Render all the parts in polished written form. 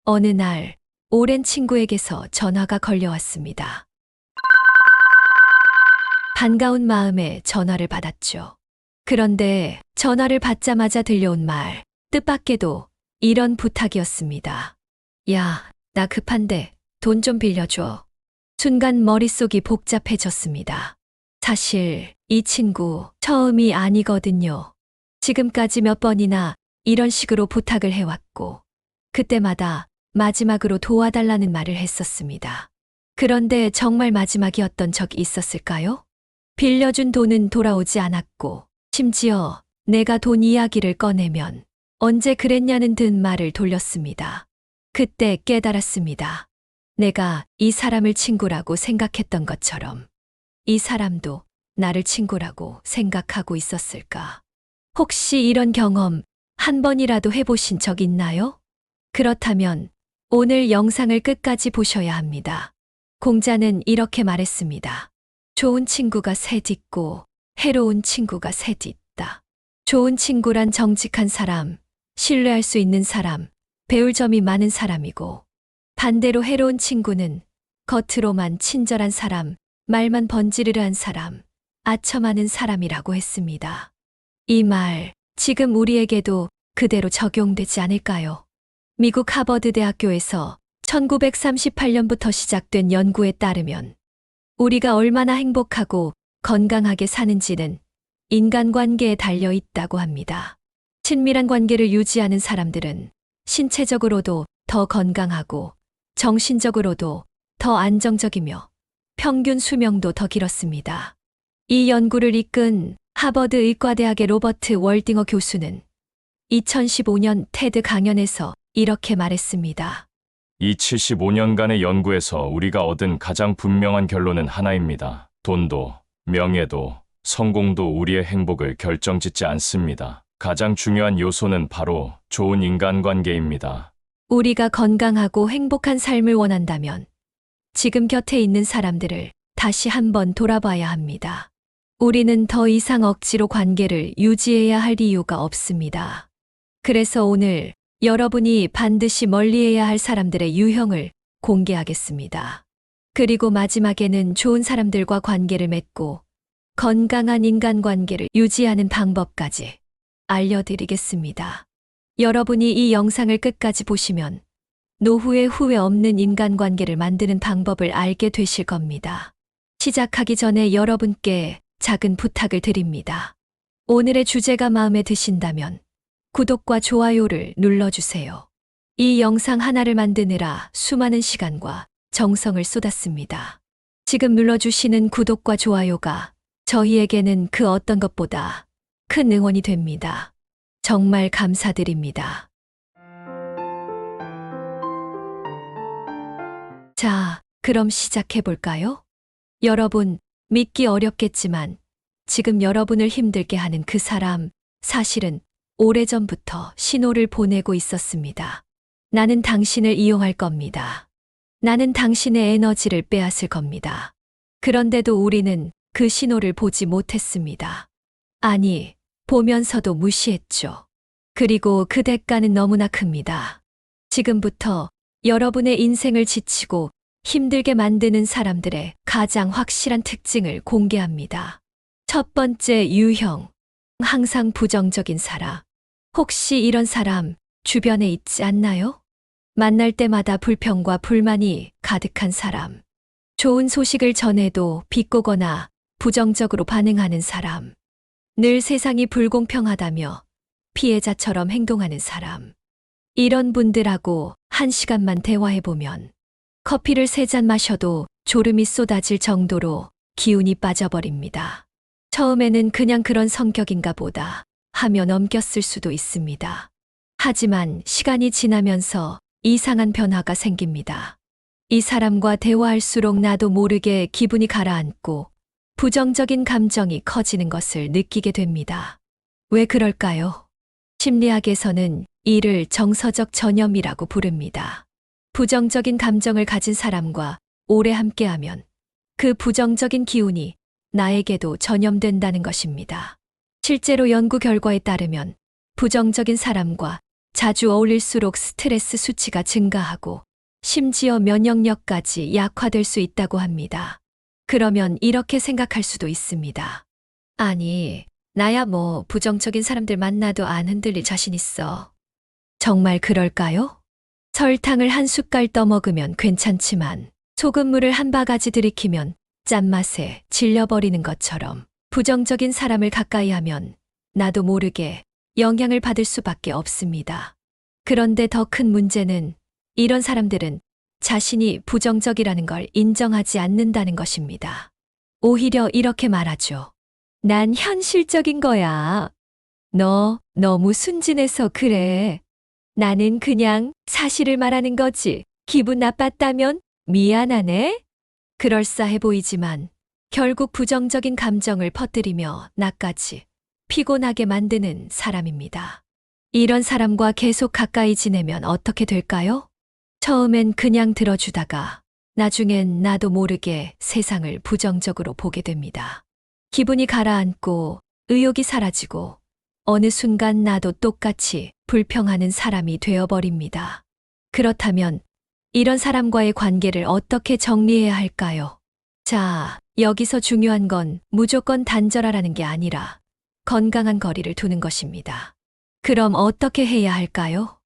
어느 날 오랜 친구에게서 전화가 걸려왔습니다. 반가운 마음에 전화를 받았죠. 그런데 전화를 받자마자 들려온 말, 뜻밖에도 이런 부탁이었습니다. 야, 나 급한데 돈 좀 빌려줘. 순간 머릿속이 복잡해졌습니다. 사실 이 친구 처음이 아니거든요. 지금까지 몇 번이나 이런 식으로 부탁을 해왔고, 그때마다 마지막으로 도와달라는 말을 했었습니다. 그런데 정말 마지막이었던 적이 있었을까요? 빌려준 돈은 돌아오지 않았고, 심지어 내가 돈 이야기를 꺼내면 언제 그랬냐는 듯 말을 돌렸습니다. 그때 깨달았습니다. 내가 이 사람을 친구라고 생각했던 것처럼 이 사람도 나를 친구라고 생각하고 있었을까? 혹시 이런 경험 한 번이라도 해보신 적 있나요? 그렇다면 오늘 영상을 끝까지 보셔야 합니다. 공자는 이렇게 말했습니다. 좋은 친구가 셋 있고 해로운 친구가 셋 있다. 좋은 친구란 정직한 사람, 신뢰할 수 있는 사람, 배울 점이 많은 사람이고, 반대로 해로운 친구는 겉으로만 친절한 사람, 말만 번지르르한 사람, 아첨하는 사람이라고 했습니다. 이 말, 지금 우리에게도 그대로 적용되지 않을까요? 미국 하버드 대학교에서 1938년부터 시작된 연구에 따르면 우리가 얼마나 행복하고 건강하게 사는지는 인간관계에 달려 있다고 합니다. 친밀한 관계를 유지하는 사람들은 신체적으로도 더 건강하고 정신적으로도 더 안정적이며 평균 수명도 더 길었습니다. 이 연구를 이끈 하버드 의과대학의 로버트 월딩어 교수는 2015년 테드 강연에서 이렇게 말했습니다. 이 75년간의 연구에서 우리가 얻은 가장 분명한 결론은 하나입니다. 돈도, 명예도, 성공도 우리의 행복을 결정짓지 않습니다. 가장 중요한 요소는 바로 좋은 인간관계입니다. 우리가 건강하고 행복한 삶을 원한다면 지금 곁에 있는 사람들을 다시 한번 돌아봐야 합니다. 우리는 더 이상 억지로 관계를 유지해야 할 이유가 없습니다. 그래서 오늘 여러분이 반드시 멀리해야 할 사람들의 유형을 공개하겠습니다. 그리고 마지막에는 좋은 사람들과 관계를 맺고 건강한 인간관계를 유지하는 방법까지 알려드리겠습니다. 여러분이 이 영상을 끝까지 보시면 노후에 후회 없는 인간관계를 만드는 방법을 알게 되실 겁니다. 시작하기 전에 여러분께 작은 부탁을 드립니다. 오늘의 주제가 마음에 드신다면 구독과 좋아요를 눌러주세요. 이 영상 하나를 만드느라 수많은 시간과 정성을 쏟았습니다. 지금 눌러주시는 구독과 좋아요가 저희에게는 그 어떤 것보다 큰 응원이 됩니다. 정말 감사드립니다. 자, 그럼 시작해볼까요? 여러분, 믿기 어렵겠지만 지금 여러분을 힘들게 하는 그 사람, 사실은 오래전부터 신호를 보내고 있었습니다. 나는 당신을 이용할 겁니다. 나는 당신의 에너지를 빼앗을 겁니다. 그런데도 우리는 그 신호를 보지 못했습니다. 아니, 보면서도 무시했죠. 그리고 그 대가는 너무나 큽니다. 지금부터 여러분의 인생을 지치고 힘들게 만드는 사람들의 가장 확실한 특징을 공개합니다. 첫 번째 유형, 항상 부정적인 사람. 혹시 이런 사람 주변에 있지 않나요? 만날 때마다 불평과 불만이 가득한 사람. 좋은 소식을 전해도 비꼬거나 부정적으로 반응하는 사람. 늘 세상이 불공평하다며 피해자처럼 행동하는 사람. 이런 분들하고 1시간만 대화해보면 커피를 3잔 마셔도 졸음이 쏟아질 정도로 기운이 빠져버립니다. 처음에는 그냥 그런 성격인가 보다 하며 넘겼을 수도 있습니다. 하지만 시간이 지나면서 이상한 변화가 생깁니다. 이 사람과 대화할수록 나도 모르게 기분이 가라앉고 부정적인 감정이 커지는 것을 느끼게 됩니다. 왜 그럴까요? 심리학에서는 이를 정서적 전염이라고 부릅니다. 부정적인 감정을 가진 사람과 오래 함께하면 그 부정적인 기운이 나에게도 전염된다는 것입니다. 실제로 연구 결과에 따르면 부정적인 사람과 자주 어울릴수록 스트레스 수치가 증가하고 심지어 면역력까지 약화될 수 있다고 합니다. 그러면 이렇게 생각할 수도 있습니다. 아니, 나야 뭐 부정적인 사람들 만나도 안 흔들릴 자신 있어. 정말 그럴까요? 설탕을 한 숟갈 떠먹으면 괜찮지만 소금물을 한 바가지 들이키면 짠맛에 질려버리는 것처럼 부정적인 사람을 가까이 하면 나도 모르게 영향을 받을 수밖에 없습니다. 그런데 더 큰 문제는 이런 사람들은 자신이 부정적이라는 걸 인정하지 않는다는 것입니다. 오히려 이렇게 말하죠. 난 현실적인 거야. 너 너무 순진해서 그래. 나는 그냥 사실을 말하는 거지. 기분 나빴다면 미안하네. 그럴싸해 보이지만 결국 부정적인 감정을 퍼뜨리며 나까지 피곤하게 만드는 사람입니다. 이런 사람과 계속 가까이 지내면 어떻게 될까요? 처음엔 그냥 들어주다가 나중엔 나도 모르게 세상을 부정적으로 보게 됩니다. 기분이 가라앉고 의욕이 사라지고 어느 순간 나도 똑같이 불평하는 사람이 되어버립니다. 그렇다면 이런 사람과의 관계를 어떻게 정리해야 할까요? 자, 여기서 중요한 건 무조건 단절하라는 게 아니라 건강한 거리를 두는 것입니다. 그럼 어떻게 해야 할까요?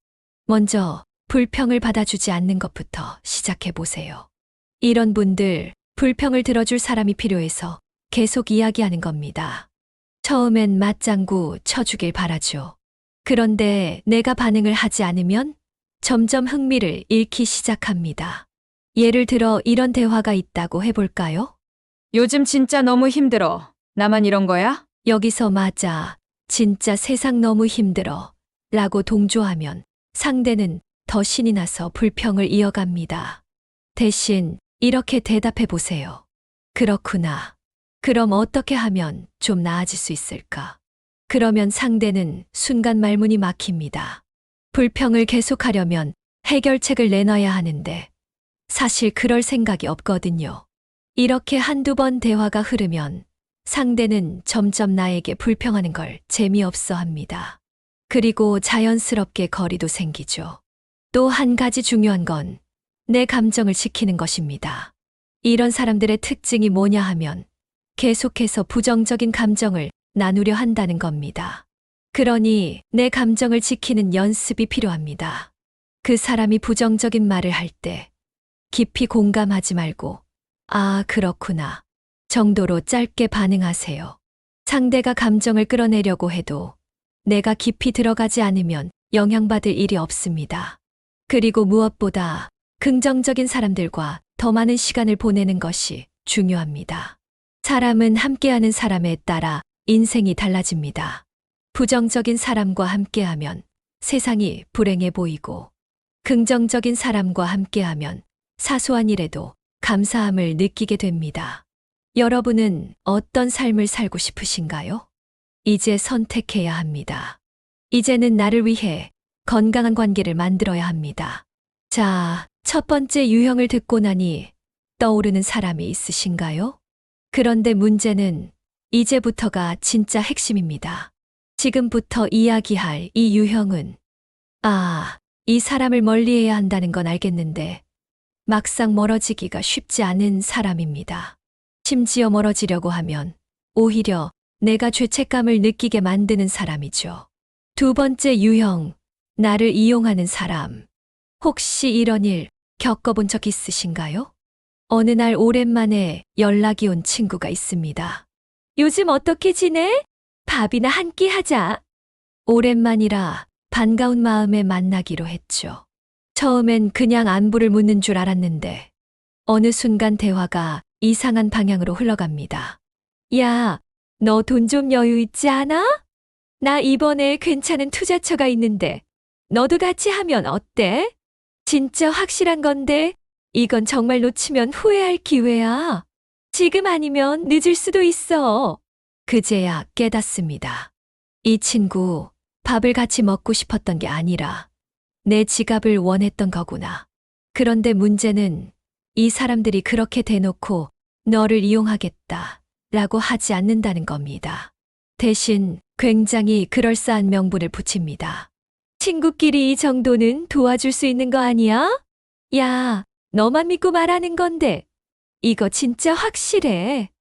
먼저 불평을 받아주지 않는 것부터 시작해 보세요. 이런 분들, 불평을 들어줄 사람이 필요해서 계속 이야기하는 겁니다. 처음엔 맞장구 쳐주길 바라죠. 그런데 내가 반응을 하지 않으면 점점 흥미를 잃기 시작합니다. 예를 들어 이런 대화가 있다고 해볼까요? 요즘 진짜 너무 힘들어. 나만 이런 거야? 여기서 맞아. 진짜 세상 너무 힘들어. 라고 동조하면 상대는 더 신이 나서 불평을 이어갑니다. 대신 이렇게 대답해 보세요. 그렇구나. 그럼 어떻게 하면 좀 나아질 수 있을까? 그러면 상대는 순간 말문이 막힙니다. 불평을 계속하려면 해결책을 내놔야 하는데 사실 그럴 생각이 없거든요. 이렇게 한두 번 대화가 흐르면 상대는 점점 나에게 불평하는 걸 재미없어 합니다. 그리고 자연스럽게 거리도 생기죠. 또 한 가지 중요한 건 내 감정을 지키는 것입니다. 이런 사람들의 특징이 뭐냐 하면 계속해서 부정적인 감정을 나누려 한다는 겁니다. 그러니 내 감정을 지키는 연습이 필요합니다. 그 사람이 부정적인 말을 할 때 깊이 공감하지 말고 아, 그렇구나 정도로 짧게 반응하세요. 상대가 감정을 끌어내려고 해도 내가 깊이 들어가지 않으면 영향받을 일이 없습니다. 그리고 무엇보다 긍정적인 사람들과 더 많은 시간을 보내는 것이 중요합니다. 사람은 함께하는 사람에 따라 인생이 달라집니다. 부정적인 사람과 함께하면 세상이 불행해 보이고 긍정적인 사람과 함께하면 사소한 일에도 감사함을 느끼게 됩니다. 여러분은 어떤 삶을 살고 싶으신가요? 이제 선택해야 합니다. 이제는 나를 위해 건강한 관계를 만들어야 합니다. 자, 첫 번째 유형을 듣고 나니 떠오르는 사람이 있으신가요? 그런데 문제는 이제부터가 진짜 핵심입니다. 지금부터 이야기할 이 유형은 이 사람을 멀리해야 한다는 건 알겠는데 막상 멀어지기가 쉽지 않은 사람입니다. 심지어 멀어지려고 하면 오히려 내가 죄책감을 느끼게 만드는 사람이죠. 두 번째 유형, 나를 이용하는 사람. 혹시 이런 일 겪어본 적 있으신가요? 어느 날 오랜만에 연락이 온 친구가 있습니다. 요즘 어떻게 지내? 밥이나 한 끼 하자. 오랜만이라 반가운 마음에 만나기로 했죠. 처음엔 그냥 안부를 묻는 줄 알았는데 어느 순간 대화가 이상한 방향으로 흘러갑니다. 야, 너 돈 좀 여유 있지 않아? 나 이번에 괜찮은 투자처가 있는데 너도 같이 하면 어때? 진짜 확실한 건데 이건 정말 놓치면 후회할 기회야. 지금 아니면 늦을 수도 있어. 그제야 깨닫습니다. 이 친구 밥을 같이 먹고 싶었던 게 아니라 내 지갑을 원했던 거구나. 그런데 문제는 이 사람들이 그렇게 대놓고 너를 이용하겠다 라고 하지 않는다는 겁니다. 대신 굉장히 그럴싸한 명분을 붙입니다. 친구끼리 이 정도는 도와줄 수 있는 거 아니야? 야, 너만 믿고 말하는 건데. 이거 진짜 확실해.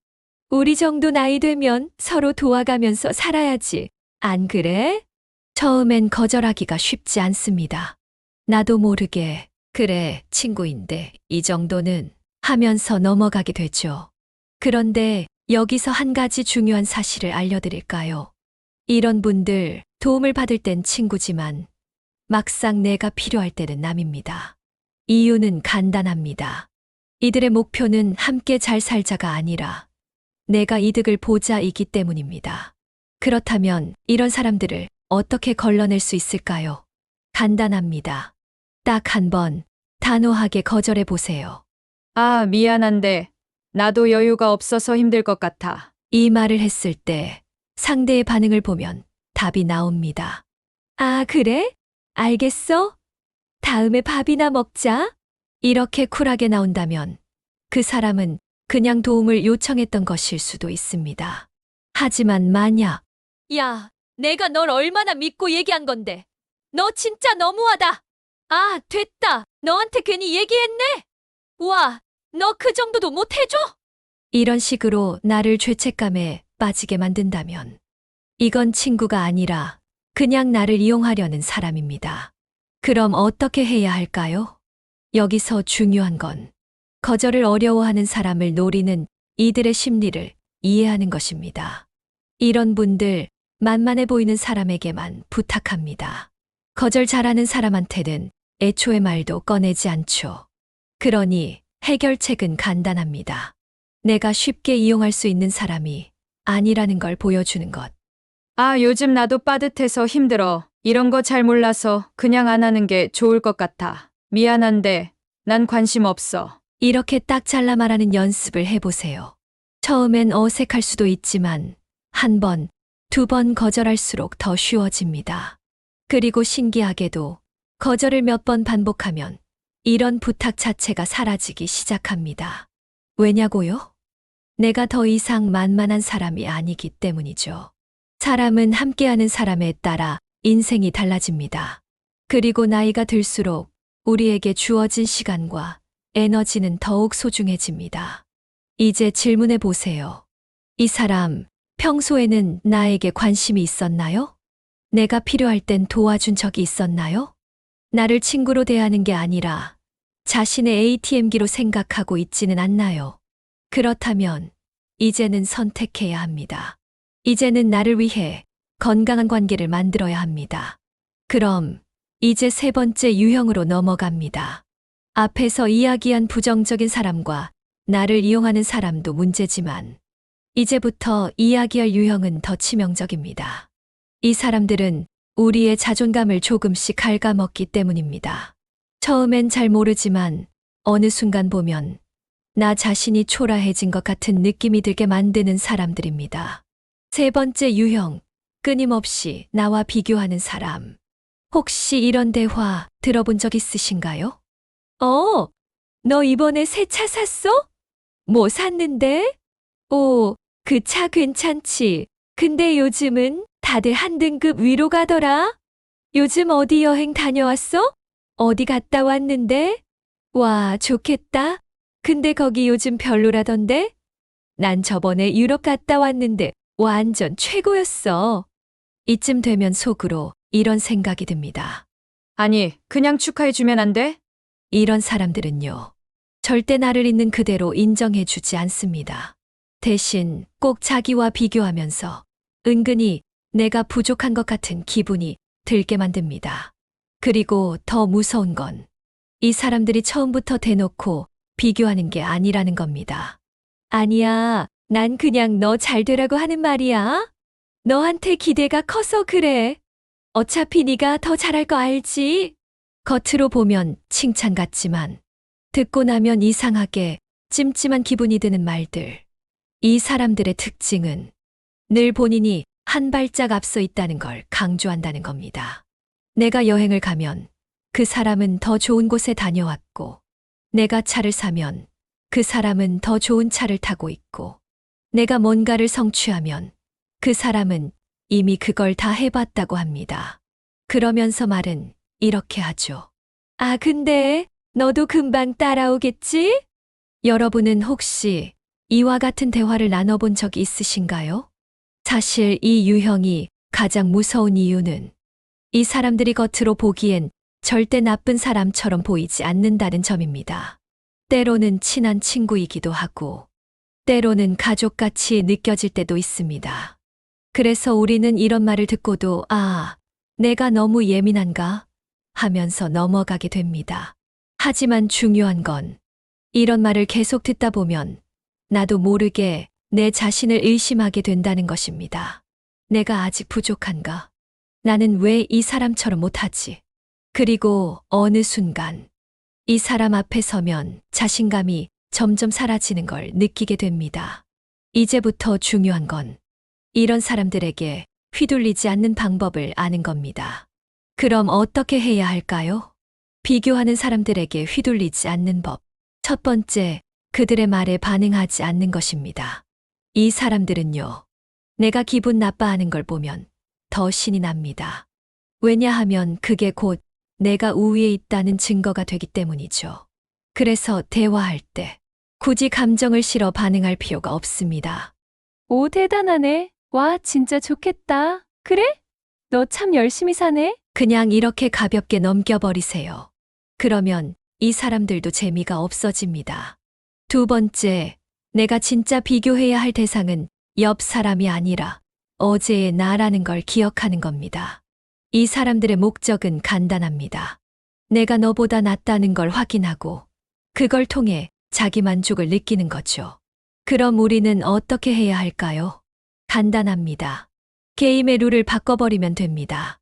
우리 정도 나이 되면 서로 도와가면서 살아야지. 안 그래? 처음엔 거절하기가 쉽지 않습니다. 나도 모르게, 그래, 친구인데 이 정도는 하면서 넘어가게 되죠. 그런데 여기서 한 가지 중요한 사실을 알려드릴까요? 이런 분들 도움을 받을 땐 친구지만 막상 내가 필요할 때는 남입니다. 이유는 간단합니다. 이들의 목표는 함께 잘 살자가 아니라 내가 이득을 보자이기 때문입니다. 그렇다면 이런 사람들을 어떻게 걸러낼 수 있을까요? 간단합니다. 딱 한 번 단호하게 거절해 보세요. 아, 미안한데 나도 여유가 없어서 힘들 것 같아. 이 말을 했을 때 상대의 반응을 보면 답이 나옵니다. 아, 그래? 알겠어? 다음에 밥이나 먹자. 이렇게 쿨하게 나온다면 그 사람은 그냥 도움을 요청했던 것일 수도 있습니다. 하지만 만약, 야, 내가 널 얼마나 믿고 얘기한 건데. 너 진짜 너무하다. 아, 됐다. 너한테 괜히 얘기했네. 와, 너 그 정도도 못 해줘? 이런 식으로 나를 죄책감에 빠지게 만든다면 이건 친구가 아니라 그냥 나를 이용하려는 사람입니다. 그럼 어떻게 해야 할까요? 여기서 중요한 건 거절을 어려워하는 사람을 노리는 이들의 심리를 이해하는 것입니다. 이런 분들 만만해 보이는 사람에게만 부탁합니다. 거절 잘하는 사람한테는 애초에 말도 꺼내지 않죠. 그러니 해결책은 간단합니다. 내가 쉽게 이용할 수 있는 사람이 아니라는 걸 보여주는 것. 아, 요즘 나도 빠듯해서 힘들어. 이런 거 잘 몰라서 그냥 안 하는 게 좋을 것 같아. 미안한데 난 관심 없어. 이렇게 딱 잘라 말하는 연습을 해보세요. 처음엔 어색할 수도 있지만 한 번, 두 번 거절할수록 더 쉬워집니다. 그리고 신기하게도 거절을 몇 번 반복하면 이런 부탁 자체가 사라지기 시작합니다. 왜냐고요? 내가 더 이상 만만한 사람이 아니기 때문이죠. 사람은 함께하는 사람에 따라 인생이 달라집니다. 그리고 나이가 들수록 우리에게 주어진 시간과 에너지는 더욱 소중해집니다. 이제 질문해 보세요. 이 사람, 평소에는 나에게 관심이 있었나요? 내가 필요할 땐 도와준 적이 있었나요? 나를 친구로 대하는 게 아니라 자신의 ATM기로 생각하고 있지는 않나요? 그렇다면 이제는 선택해야 합니다. 이제는 나를 위해 건강한 관계를 만들어야 합니다. 그럼 이제 세 번째 유형으로 넘어갑니다. 앞에서 이야기한 부정적인 사람과 나를 이용하는 사람도 문제지만 이제부터 이야기할 유형은 더 치명적입니다. 이 사람들은 우리의 자존감을 조금씩 갉아먹기 때문입니다. 처음엔 잘 모르지만 어느 순간 보면 나 자신이 초라해진 것 같은 느낌이 들게 만드는 사람들입니다. 세 번째 유형, 끊임없이 나와 비교하는 사람. 혹시 이런 대화 들어본 적 있으신가요? 너 이번에 새 차 샀어? 뭐 샀는데? 오, 그 차 괜찮지. 근데 요즘은 다들 한 등급 위로 가더라. 요즘 어디 여행 다녀왔어? 어디 갔다 왔는데? 와, 좋겠다. 근데 거기 요즘 별로라던데? 난 저번에 유럽 갔다 왔는데 완전 최고였어. 이쯤 되면 속으로 이런 생각이 듭니다. 아니, 그냥 축하해주면 안 돼? 이런 사람들은요, 절대 나를 있는 그대로 인정해주지 않습니다. 대신 꼭 자기와 비교하면서 은근히 내가 부족한 것 같은 기분이 들게 만듭니다. 그리고 더 무서운 건 이 사람들이 처음부터 대놓고 비교하는 게 아니라는 겁니다. 아니야, 난 그냥 너 잘 되라고 하는 말이야. 너한테 기대가 커서 그래. 어차피 네가 더 잘할 거 알지? 겉으로 보면 칭찬 같지만 듣고 나면 이상하게 찜찜한 기분이 드는 말들. 이 사람들의 특징은 늘 본인이 한 발짝 앞서 있다는 걸 강조한다는 겁니다. 내가 여행을 가면 그 사람은 더 좋은 곳에 다녀왔고, 내가 차를 사면 그 사람은 더 좋은 차를 타고 있고, 내가 뭔가를 성취하면 그 사람은 이미 그걸 다 해봤다고 합니다. 그러면서 말은 이렇게 하죠. 아, 근데 너도 금방 따라오겠지? 여러분은 혹시 이와 같은 대화를 나눠본 적 있으신가요? 사실 이 유형이 가장 무서운 이유는 이 사람들이 겉으로 보기엔 절대 나쁜 사람처럼 보이지 않는다는 점입니다. 때로는 친한 친구이기도 하고, 때로는 가족같이 느껴질 때도 있습니다. 그래서 우리는 이런 말을 듣고도 내가 너무 예민한가? 하면서 넘어가게 됩니다. 하지만 중요한 건 이런 말을 계속 듣다 보면 나도 모르게 내 자신을 의심하게 된다는 것입니다. 내가 아직 부족한가? 나는 왜 이 사람처럼 못하지? 그리고 어느 순간 이 사람 앞에 서면 자신감이 점점 사라지는 걸 느끼게 됩니다. 이제부터 중요한 건 이런 사람들에게 휘둘리지 않는 방법을 아는 겁니다. 그럼 어떻게 해야 할까요? 비교하는 사람들에게 휘둘리지 않는 법. 첫 번째, 그들의 말에 반응하지 않는 것입니다. 이 사람들은요, 내가 기분 나빠하는 걸 보면 더 신이 납니다. 왜냐하면 그게 곧 내가 우위에 있다는 증거가 되기 때문이죠. 그래서 대화할 때 굳이 감정을 실어 반응할 필요가 없습니다. 오, 대단하네. 와, 진짜 좋겠다. 그래? 너 참 열심히 사네? 그냥 이렇게 가볍게 넘겨버리세요. 그러면 이 사람들도 재미가 없어집니다. 두 번째, 내가 진짜 비교해야 할 대상은 옆 사람이 아니라 어제의 나라는 걸 기억하는 겁니다. 이 사람들의 목적은 간단합니다. 내가 너보다 낫다는 걸 확인하고 그걸 통해 자기 만족을 느끼는 거죠. 그럼 우리는 어떻게 해야 할까요? 간단합니다. 게임의 룰을 바꿔버리면 됩니다.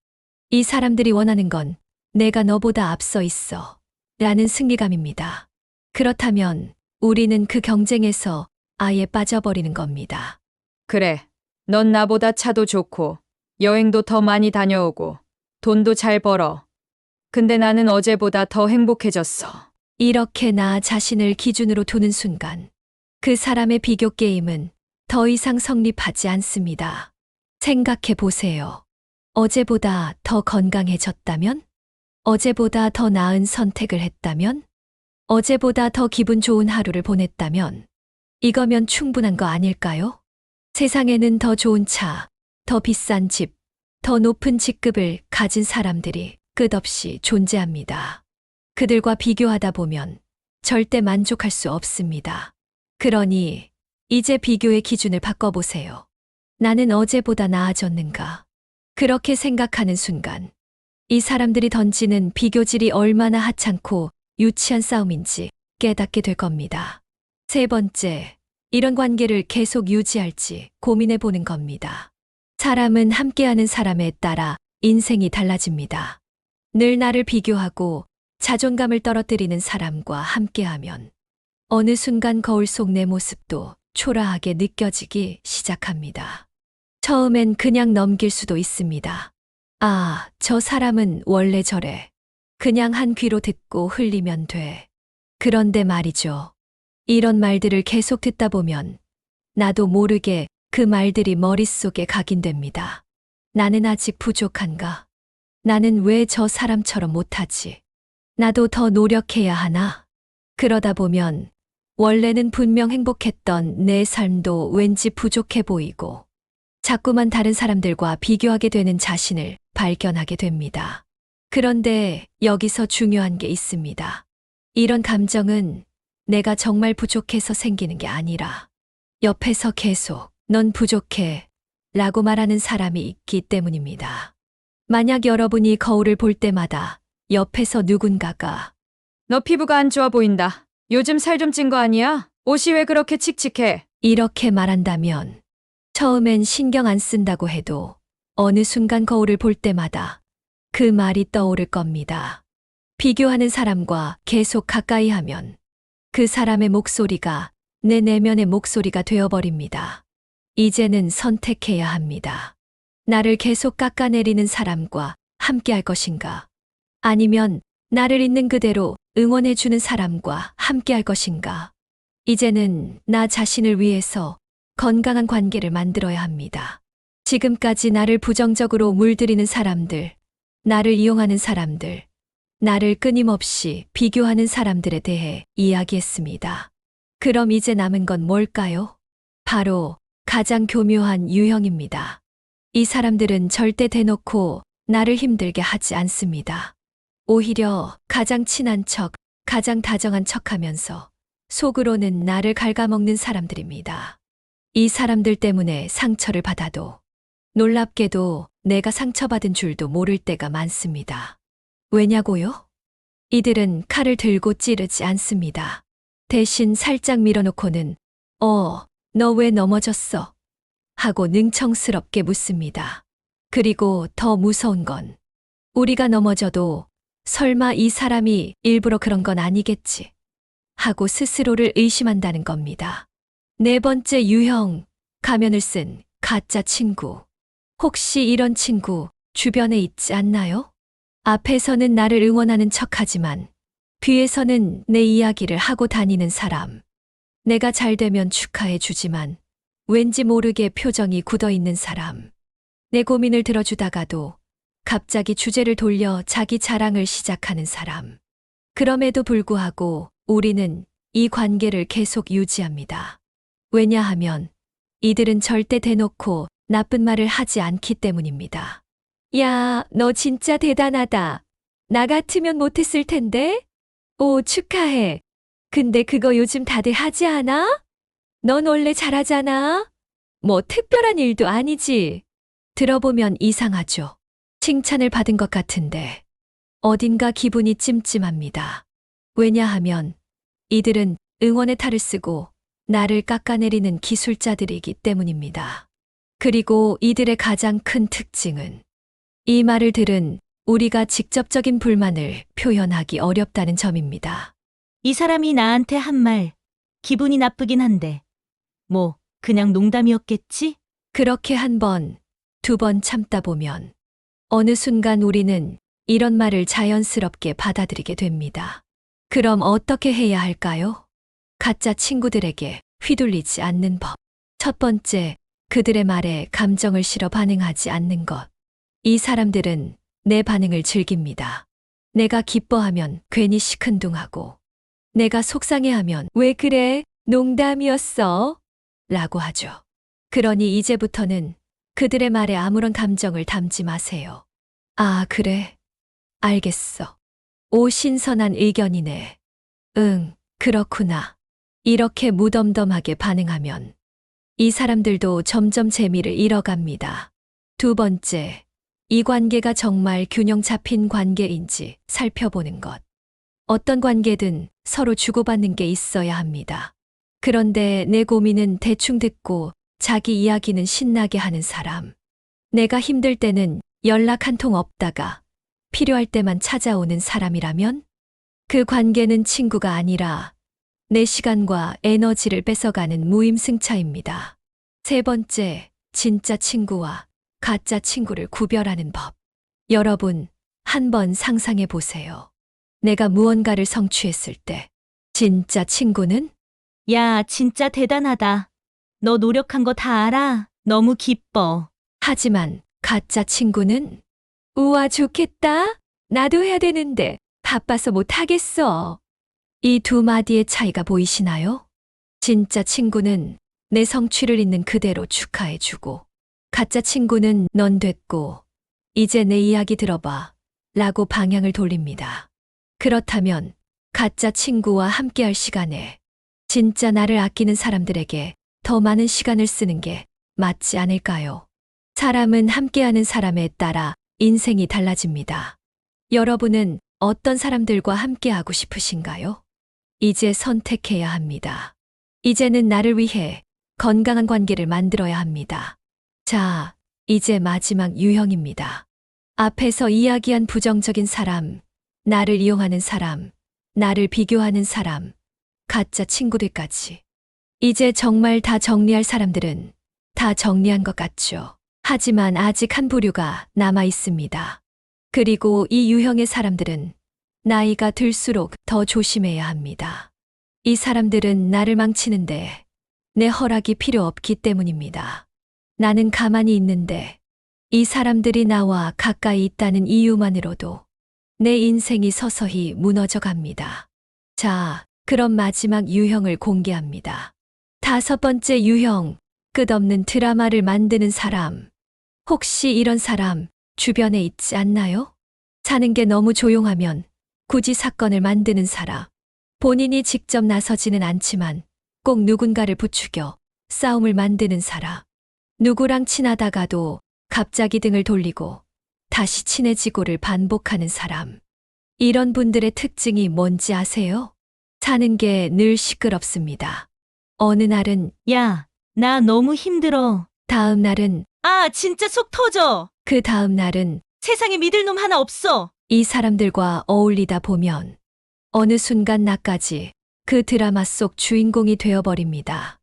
이 사람들이 원하는 건 내가 너보다 앞서 있어 라는 승리감입니다. 그렇다면 우리는 그 경쟁에서 아예 빠져버리는 겁니다. 그래. 넌 나보다 차도 좋고, 여행도 더 많이 다녀오고, 돈도 잘 벌어. 근데 나는 어제보다 더 행복해졌어. 이렇게 나 자신을 기준으로 두는 순간 그 사람의 비교 게임은 더 이상 성립하지 않습니다. 생각해 보세요. 어제보다 더 건강해졌다면? 어제보다 더 나은 선택을 했다면? 어제보다 더 기분 좋은 하루를 보냈다면? 이거면 충분한 거 아닐까요? 세상에는 더 좋은 차, 더 비싼 집, 더 높은 직급을 가진 사람들이 끝없이 존재합니다. 그들과 비교하다 보면 절대 만족할 수 없습니다. 그러니 이제 비교의 기준을 바꿔보세요. 나는 어제보다 나아졌는가? 그렇게 생각하는 순간 이 사람들이 던지는 비교질이 얼마나 하찮고 유치한 싸움인지 깨닫게 될 겁니다. 세 번째, 이런 관계를 계속 유지할지 고민해 보는 겁니다. 사람은 함께하는 사람에 따라 인생이 달라집니다. 늘 나를 비교하고 자존감을 떨어뜨리는 사람과 함께하면 어느 순간 거울 속 내 모습도 초라하게 느껴지기 시작합니다. 처음엔 그냥 넘길 수도 있습니다. 아, 저 사람은 원래 저래. 그냥 한 귀로 듣고 흘리면 돼. 그런데 말이죠. 이런 말들을 계속 듣다 보면 나도 모르게 그 말들이 머릿속에 각인됩니다. 나는 아직 부족한가? 나는 왜 저 사람처럼 못하지? 나도 더 노력해야 하나? 그러다 보면 원래는 분명 행복했던 내 삶도 왠지 부족해 보이고 자꾸만 다른 사람들과 비교하게 되는 자신을 발견하게 됩니다. 그런데 여기서 중요한 게 있습니다. 이런 감정은 내가 정말 부족해서 생기는 게 아니라 옆에서 계속 넌 부족해 라고 말하는 사람이 있기 때문입니다. 만약 여러분이 거울을 볼 때마다 옆에서 누군가가 너 피부가 안 좋아 보인다. 요즘 살 좀 찐 거 아니야? 옷이 왜 그렇게 칙칙해? 이렇게 말한다면 처음엔 신경 안 쓴다고 해도 어느 순간 거울을 볼 때마다 그 말이 떠오를 겁니다. 비교하는 사람과 계속 가까이 하면 그 사람의 목소리가 내 내면의 목소리가 되어버립니다. 이제는 선택해야 합니다. 나를 계속 깎아내리는 사람과 함께 할 것인가? 아니면 나를 있는 그대로 응원해주는 사람과 함께 할 것인가? 이제는 나 자신을 위해서 건강한 관계를 만들어야 합니다. 지금까지 나를 부정적으로 물들이는 사람들, 나를 이용하는 사람들, 나를 끊임없이 비교하는 사람들에 대해 이야기했습니다. 그럼 이제 남은 건 뭘까요? 바로 가장 교묘한 유형입니다. 이 사람들은 절대 대놓고 나를 힘들게 하지 않습니다. 오히려 가장 친한 척, 가장 다정한 척 하면서 속으로는 나를 갉아먹는 사람들입니다. 이 사람들 때문에 상처를 받아도 놀랍게도 내가 상처받은 줄도 모를 때가 많습니다. 왜냐고요? 이들은 칼을 들고 찌르지 않습니다. 대신 살짝 밀어놓고는 너 왜 넘어졌어? 하고 능청스럽게 묻습니다. 그리고 더 무서운 건 우리가 넘어져도 설마 이 사람이 일부러 그런 건 아니겠지 하고 스스로를 의심한다는 겁니다. 네 번째 유형, 가면을 쓴 가짜 친구. 혹시 이런 친구 주변에 있지 않나요? 앞에서는 나를 응원하는 척하지만 뒤에서는 내 이야기를 하고 다니는 사람. 내가 잘 되면 축하해 주지만 왠지 모르게 표정이 굳어 있는 사람. 내 고민을 들어주다가도 갑자기 주제를 돌려 자기 자랑을 시작하는 사람. 그럼에도 불구하고 우리는 이 관계를 계속 유지합니다. 왜냐하면 이들은 절대 대놓고 나쁜 말을 하지 않기 때문입니다. 야, 너 진짜 대단하다. 나 같으면 못했을 텐데? 오, 축하해. 근데 그거 요즘 다들 하지 않아? 넌 원래 잘하잖아. 뭐 특별한 일도 아니지. 들어보면 이상하죠. 칭찬을 받은 것 같은데 어딘가 기분이 찜찜합니다. 왜냐하면 이들은 응원의 탈을 쓰고 나를 깎아내리는 기술자들이기 때문입니다. 그리고 이들의 가장 큰 특징은 이 말을 들은 우리가 직접적인 불만을 표현하기 어렵다는 점입니다. 이 사람이 나한테 한 말, 기분이 나쁘긴 한데, 뭐, 그냥 농담이었겠지? 그렇게 한 번, 두 번 참다 보면 어느 순간 우리는 이런 말을 자연스럽게 받아들이게 됩니다. 그럼 어떻게 해야 할까요? 가짜 친구들에게 휘둘리지 않는 법. 첫 번째, 그들의 말에 감정을 실어 반응하지 않는 것. 이 사람들은 내 반응을 즐깁니다. 내가 기뻐하면 괜히 시큰둥하고, 내가 속상해하면 왜 그래? 농담이었어. 라고 하죠. 그러니 이제부터는 그들의 말에 아무런 감정을 담지 마세요. 아, 그래. 알겠어. 오, 신선한 의견이네. 응, 그렇구나. 이렇게 무덤덤하게 반응하면 이 사람들도 점점 재미를 잃어갑니다. 두 번째, 이 관계가 정말 균형 잡힌 관계인지 살펴보는 것. 어떤 관계든 서로 주고받는 게 있어야 합니다. 그런데 내 고민은 대충 듣고 자기 이야기는 신나게 하는 사람. 내가 힘들 때는 연락 한 통 없다가 필요할 때만 찾아오는 사람이라면 그 관계는 친구가 아니라 내 시간과 에너지를 뺏어가는 무임승차입니다. 세 번째, 진짜 친구와 가짜 친구를 구별하는 법. 여러분, 한번 상상해 보세요. 내가 무언가를 성취했을 때 진짜 친구는? 야, 진짜 대단하다. 너 노력한 거 다 알아. 너무 기뻐. 하지만 가짜 친구는? 우와, 좋겠다. 나도 해야 되는데 바빠서 못 하겠어. 이 두 마디의 차이가 보이시나요? 진짜 친구는 내 성취를 있는 그대로 축하해주고, 가짜 친구는 넌 됐고 이제 내 이야기 들어봐 라고 방향을 돌립니다. 그렇다면 가짜 친구와 함께할 시간에 진짜 나를 아끼는 사람들에게 더 많은 시간을 쓰는 게 맞지 않을까요? 사람은 함께하는 사람에 따라 인생이 달라집니다. 여러분은 어떤 사람들과 함께하고 싶으신가요? 이제 선택해야 합니다. 이제는 나를 위해 건강한 관계를 만들어야 합니다. 자, 이제 마지막 유형입니다. 앞에서 이야기한 부정적인 사람, 나를 이용하는 사람, 나를 비교하는 사람, 가짜 친구들까지. 이제 정말 다 정리할 사람들은 다 정리한 것 같죠. 하지만 아직 한 부류가 남아 있습니다. 그리고 이 유형의 사람들은 나이가 들수록 더 조심해야 합니다. 이 사람들은 나를 망치는데 내 허락이 필요 없기 때문입니다. 나는 가만히 있는데 이 사람들이 나와 가까이 있다는 이유만으로도 내 인생이 서서히 무너져 갑니다. 자, 그럼 마지막 유형을 공개합니다. 5번째 유형, 끝없는 드라마를 만드는 사람. 혹시 이런 사람 주변에 있지 않나요? 사는 게 너무 조용하면 굳이 사건을 만드는 사람. 본인이 직접 나서지는 않지만 꼭 누군가를 부추겨 싸움을 만드는 사람. 누구랑 친하다가도 갑자기 등을 돌리고 다시 친해지고를 반복하는 사람. 이런 분들의 특징이 뭔지 아세요? 사는 게 늘 시끄럽습니다. 어느 날은, 야, 나 너무 힘들어. 다음 날은, 아, 진짜 속 터져. 그 다음 날은 세상에 믿을 놈 하나 없어. 이 사람들과 어울리다 보면 어느 순간 나까지 그 드라마 속 주인공이 되어버립니다.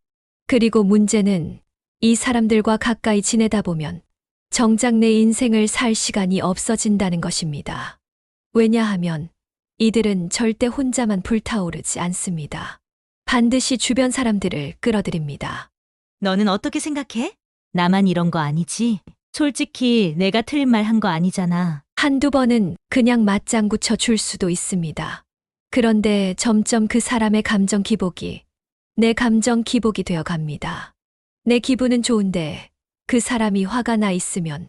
그리고 문제는 이 사람들과 가까이 지내다 보면 정작 내 인생을 살 시간이 없어진다는 것입니다. 왜냐하면 이들은 절대 혼자만 불타오르지 않습니다. 반드시 주변 사람들을 끌어들입니다. 너는 어떻게 생각해? 나만 이런 거 아니지? 솔직히 내가 틀린 말 한 거 아니잖아. 한두 번은 그냥 맞장구 쳐 줄 수도 있습니다. 그런데 점점 그 사람의 감정 기복이 내 감정 기복이 되어 갑니다. 내 기분은 좋은데 그 사람이 화가 나 있으면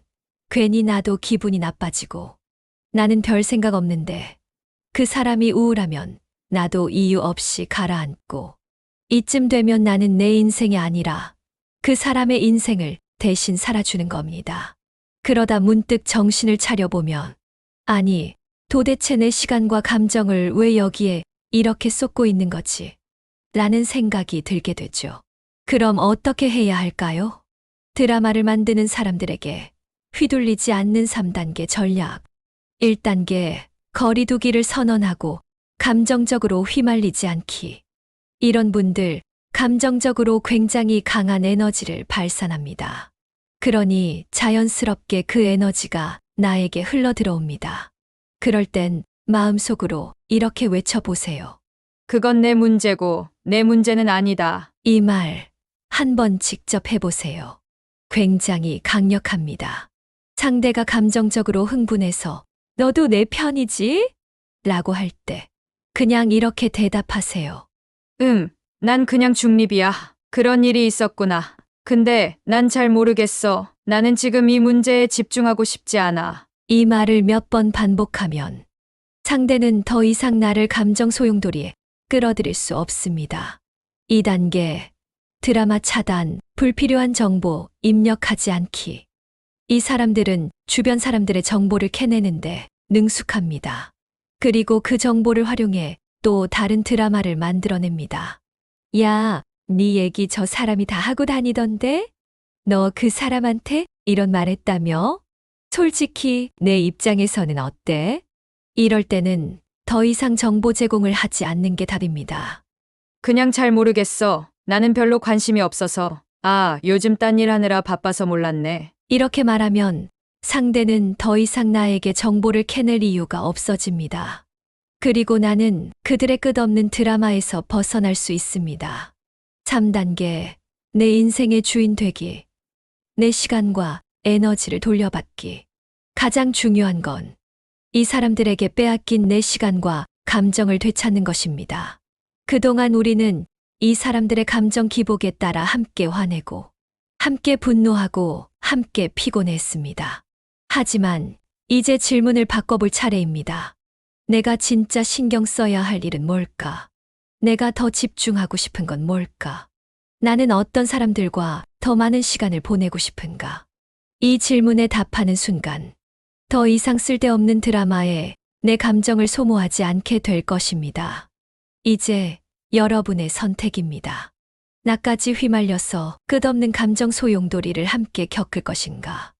괜히 나도 기분이 나빠지고, 나는 별 생각 없는데 그 사람이 우울하면 나도 이유 없이 가라앉고, 이쯤 되면 나는 내 인생이 아니라 그 사람의 인생을 대신 살아주는 겁니다. 그러다 문득 정신을 차려보면, 아니, 도대체 내 시간과 감정을 왜 여기에 이렇게 쏟고 있는 거지? 라는 생각이 들게 되죠. 그럼 어떻게 해야 할까요? 드라마를 만드는 사람들에게 휘둘리지 않는 3단계 전략. 1단계, 거리두기를 선언하고 감정적으로 휘말리지 않기. 이런 분들, 감정적으로 굉장히 강한 에너지를 발산합니다. 그러니 자연스럽게 그 에너지가 나에게 흘러 들어옵니다. 그럴 땐 마음속으로 이렇게 외쳐보세요. 그건 내 문제고 내 문제는 아니다. 이 말 한번 직접 해보세요. 굉장히 강력합니다. 상대가 감정적으로 흥분해서 너도 내 편이지? 라고 할 때 그냥 이렇게 대답하세요. 난 그냥 중립이야. 그런 일이 있었구나. 근데 난 잘 모르겠어. 나는 지금 이 문제에 집중하고 싶지 않아. 이 말을 몇 번 반복하면 상대는 더 이상 나를 감정 소용돌이에 끌어들일 수 없습니다. 2단계, 드라마 차단, 불필요한 정보 입력하지 않기. 이 사람들은 주변 사람들의 정보를 캐내는데 능숙합니다. 그리고 그 정보를 활용해 또 다른 드라마를 만들어냅니다. 야, 네 얘기 저 사람이 다 하고 다니던데? 너 그 사람한테 이런 말 했다며? 솔직히 내 입장에서는 어때? 이럴 때는 더 이상 정보 제공을 하지 않는 게 답입니다. 그냥 잘 모르겠어. 나는 별로 관심이 없어서. 아, 요즘 딴 일 하느라 바빠서 몰랐네. 이렇게 말하면 상대는 더 이상 나에게 정보를 캐낼 이유가 없어집니다. 그리고 나는 그들의 끝없는 드라마에서 벗어날 수 있습니다. 3단계, 내 인생의 주인 되기. 내 시간과 에너지를 돌려받기. 가장 중요한 건 이 사람들에게 빼앗긴 내 시간과 감정을 되찾는 것입니다. 그동안 우리는 이 사람들의 감정 기복에 따라 함께 화내고, 함께 분노하고, 함께 피곤했습니다. 하지만 이제 질문을 바꿔볼 차례입니다. 내가 진짜 신경 써야 할 일은 뭘까? 내가 더 집중하고 싶은 건 뭘까? 나는 어떤 사람들과 더 많은 시간을 보내고 싶은가? 이 질문에 답하는 순간, 더 이상 쓸데없는 드라마에 내 감정을 소모하지 않게 될 것입니다. 이제 여러분의 선택입니다. 나까지 휘말려서 끝없는 감정 소용돌이를 함께 겪을 것인가?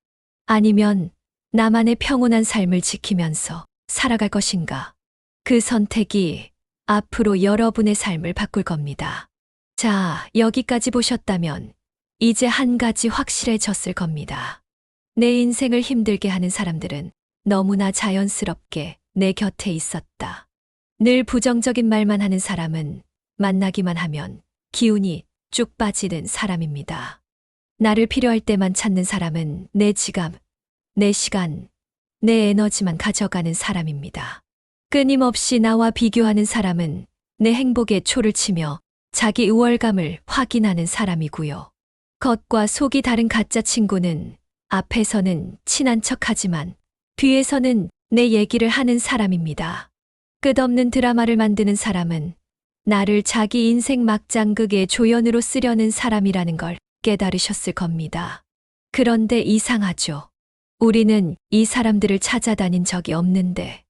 아니면 나만의 평온한 삶을 지키면서 살아갈 것인가? 그 선택이 앞으로 여러분의 삶을 바꿀 겁니다. 자, 여기까지 보셨다면 이제 한 가지 확실해졌을 겁니다. 내 인생을 힘들게 하는 사람들은 너무나 자연스럽게 내 곁에 있었다. 늘 부정적인 말만 하는 사람은 만나기만 하면 기운이 쭉 빠지는 사람입니다. 나를 필요할 때만 찾는 사람은 내 지갑, 내 시간, 내 에너지만 가져가는 사람입니다. 끊임없이 나와 비교하는 사람은 내 행복에 초를 치며 자기 우월감을 확인하는 사람이고요. 겉과 속이 다른 가짜 친구는 앞에서는 친한 척하지만 뒤에서는 내 얘기를 하는 사람입니다. 끝없는 드라마를 만드는 사람은 나를 자기 인생 막장극의 조연으로 쓰려는 사람이라는 걸 깨달으셨을 겁니다. 그런데 이상하죠. 우리는 이 사람들을 찾아다닌 적이 없는데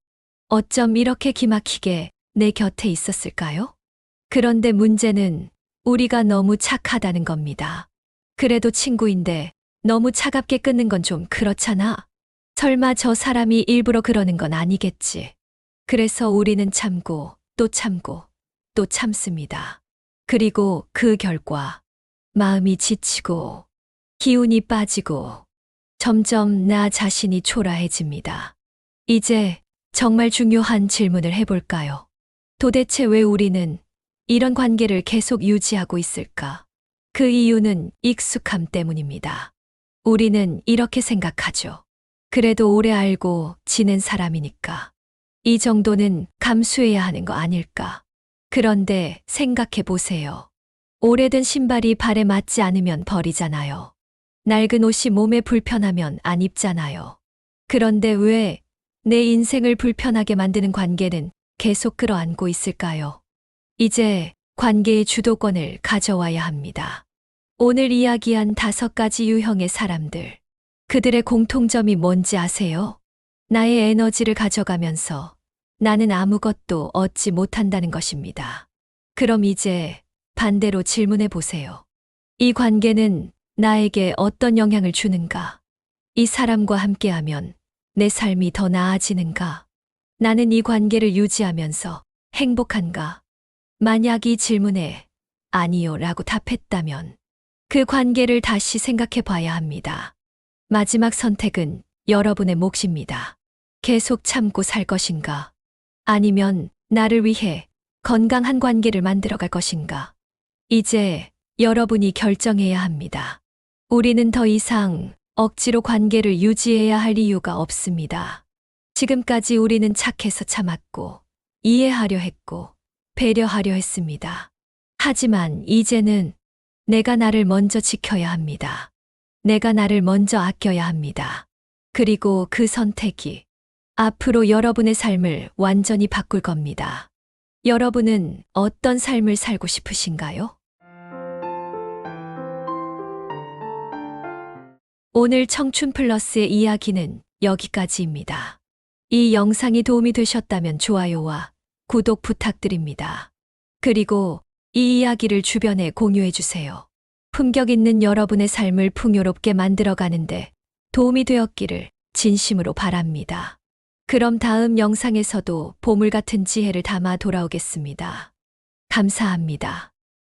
어쩜 이렇게 기막히게 내 곁에 있었을까요? 그런데 문제는 우리가 너무 착하다는 겁니다. 그래도 친구인데 너무 차갑게 끊는 건 좀 그렇잖아. 설마 저 사람이 일부러 그러는 건 아니겠지. 그래서 우리는 참고 또 참고 또 참습니다. 그리고 그 결과 마음이 지치고 기운이 빠지고 점점 나 자신이 초라해집니다. 이제 정말 중요한 질문을 해볼까요? 도대체 왜 우리는 이런 관계를 계속 유지하고 있을까? 그 이유는 익숙함 때문입니다. 우리는 이렇게 생각하죠. 그래도 오래 알고 지낸 사람이니까. 이 정도는 감수해야 하는 거 아닐까? 그런데 생각해 보세요. 오래된 신발이 발에 맞지 않으면 버리잖아요. 낡은 옷이 몸에 불편하면 안 입잖아요. 그런데 왜 내 인생을 불편하게 만드는 관계는 계속 끌어안고 있을까요? 이제 관계의 주도권을 가져와야 합니다. 오늘 이야기한 5가지 유형의 사람들. 그들의 공통점이 뭔지 아세요? 나의 에너지를 가져가면서 나는 아무것도 얻지 못한다는 것입니다. 그럼 이제 반대로 질문해 보세요. 이 관계는 나에게 어떤 영향을 주는가? 이 사람과 함께하면 내 삶이 더 나아지는가? 나는 이 관계를 유지하면서 행복한가? 만약 이 질문에 아니요 라고 답했다면 그 관계를 다시 생각해 봐야 합니다. 마지막 선택은 여러분의 몫입니다. 계속 참고 살 것인가? 아니면 나를 위해 건강한 관계를 만들어갈 것인가? 이제 여러분이 결정해야 합니다. 우리는 더 이상 억지로 관계를 유지해야 할 이유가 없습니다. 지금까지 우리는 착해서 참았고, 이해하려 했고, 배려하려 했습니다. 하지만 이제는 내가 나를 먼저 지켜야 합니다. 내가 나를 먼저 아껴야 합니다. 그리고 그 선택이 앞으로 여러분의 삶을 완전히 바꿀 겁니다. 여러분은 어떤 삶을 살고 싶으신가요? 오늘 청춘 플러스의 이야기는 여기까지입니다. 이 영상이 도움이 되셨다면 좋아요와 구독 부탁드립니다. 그리고 이 이야기를 주변에 공유해 주세요. 품격 있는 여러분의 삶을 풍요롭게 만들어가는데 도움이 되었기를 진심으로 바랍니다. 그럼 다음 영상에서도 보물 같은 지혜를 담아 돌아오겠습니다. 감사합니다.